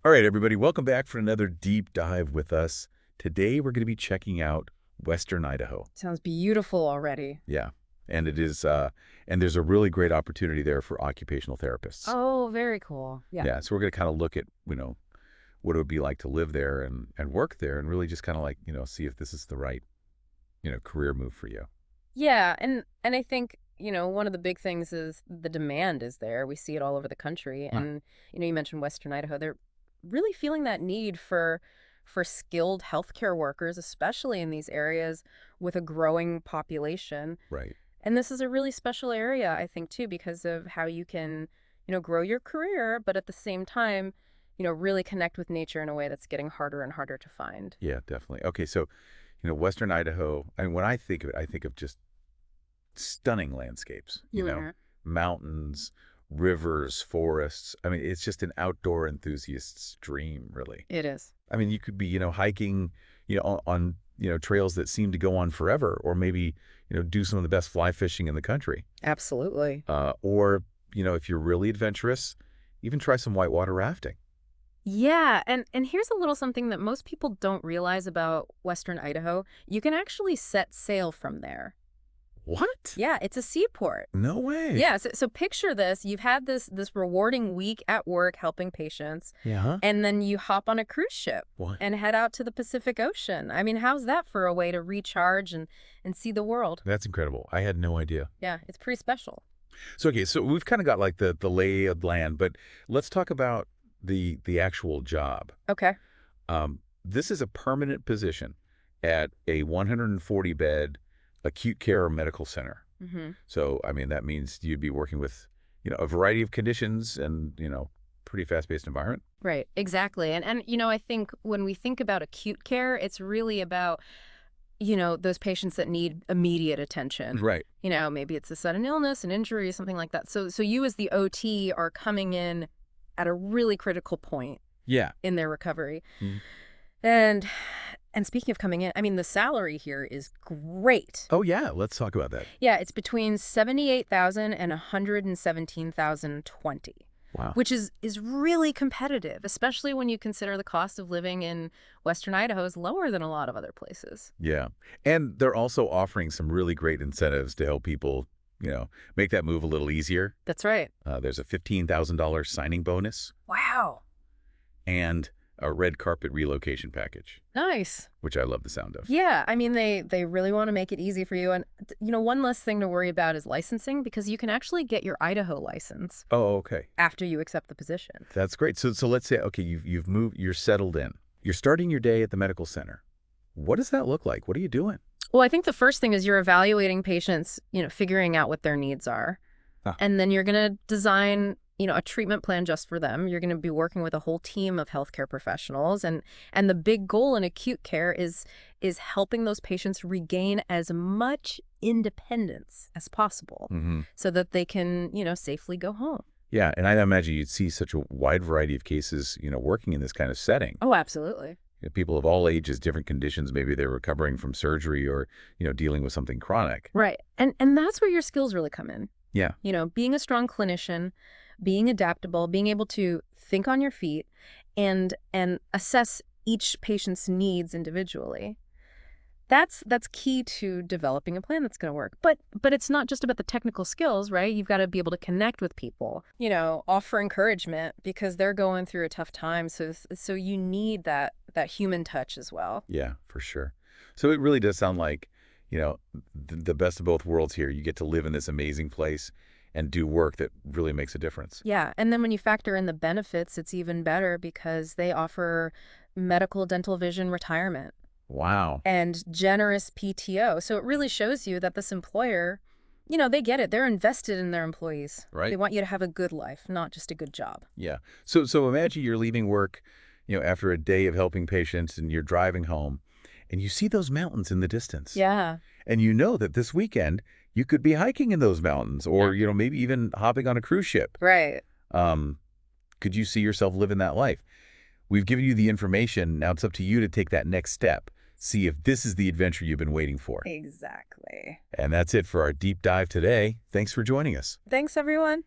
All right, everybody, welcome back for another deep dive with us. Today, we're going to be checking out Western Idaho. Sounds beautiful already. Yeah, and and there's a really great opportunity there for occupational therapists. Oh, very cool. Yeah. Yeah, so we're going to kind of look at, what it would be like to live there and work there and really just kind of like, see if this is the right, career move for you. Yeah, and I think, one of the big things is the demand is there. We see it all over the country. Huh. And, you mentioned Western Idaho. They're really feeling that need for skilled healthcare workers, especially in these areas with a growing population. Right. And this is a really special area, I think, too, because of how you can, grow your career, but at the same time, really connect with nature in a way that's getting harder and harder to find. Yeah, definitely. Okay, so, Western Idaho, and when I think of it, I think of just stunning landscapes, Mhm. mountains, rivers, forests. I mean, it's just an outdoor enthusiast's dream, really. It is. I mean, you could be, hiking, on, trails that seem to go on forever, or maybe, do some of the best fly fishing in the country. Absolutely. Or, if you're really adventurous, even try some whitewater rafting. Yeah, and here's a little something that most people don't realize about Western Idaho. You can actually set sail from there. What? Yeah, it's a seaport. No way. Yeah, so picture this. You've had this rewarding week at work helping patients, Yeah, huh? and then you hop on a cruise ship What? and head out to the Pacific Ocean. I mean, how's that for a way to recharge and see the world? That's incredible. I had no idea. Yeah, it's pretty special. So, okay, so we've kind of got like the lay of the land, but let's talk about the actual job. Okay. This is a permanent position at a 140 bed acute care medical center. Mhm. So, I mean, that means you'd be working with, a variety of conditions and, pretty fast-paced environment. Right, exactly. And I think when we think about acute care, it's really about those patients that need immediate attention. Right. Maybe it's a sudden illness, an injury, something like that. So you as the OT are coming in at a really critical point Yeah. in their recovery. Mhm. And and speaking of coming in, I mean the salary here is great. Oh, yeah. Let's talk about that. Yeah, it's between 78,000 and 117,020, Wow. which is really competitive, especially when you consider the cost of living in Western Idaho is lower than a lot of other places. Yeah. And they're also offering some really great incentives to help people, make that move a little easier. That's right. There's a $15,000 signing bonus Wow. and a red carpet relocation package, Nice. which I love the sound of. Yeah, I mean they really want to make it easy for you, and one less thing to worry about is licensing because you can actually get your Idaho license Oh, okay. after you accept the position. That's great. So let's say, okay, you've moved, you're settled in. You're starting your day at the medical center. What does that look like? What are you doing? Well, I think the first thing is you're evaluating patients, figuring out what their needs are. Ah. And then you're going to design, a treatment plan just for them. You're going to be working with a whole team of healthcare professionals and the big goal in acute care is helping those patients regain as much independence as possible Mm-hmm. so that they can, safely go home. Yeah, and I imagine you'd see such a wide variety of cases, working in this kind of setting. Oh, absolutely. People of all ages, different conditions. Maybe they're recovering from surgery or, dealing with something chronic. Right. And that's where your skills really come in. Yeah. Being a strong clinician, being adaptable, being able to think on your feet and assess each patient's needs individually. That's key to developing a plan that's going to work. But it's not just about the technical skills, right? You've got to be able to connect with people, offer encouragement because they're going through a tough time. So you need that human touch as well. Yeah, for sure. So it really does sound like, the best of both worlds here. You get to live in this amazing place and do work that really makes a difference. Yeah, and then when you factor in the benefits, it's even better because they offer medical, dental, vision, retirement, Wow. and generous PTO. So it really shows you that this employer, they get it. They're invested in their employees. They Right? want you to have a good life, not just a good job. Yeah. So imagine you're leaving work, after a day of helping patients and you're driving home and you see those mountains in the distance. Yeah. And you know that this weekend you could be hiking in those mountains or, maybe even hopping on a cruise ship. Right. Um, could you see yourself living that life? We've given you the information. Now it's up to you to take that next step. See if this is the adventure you've been waiting for. Exactly. And that's it for our deep dive today. Thanks for joining us. Thanks, everyone.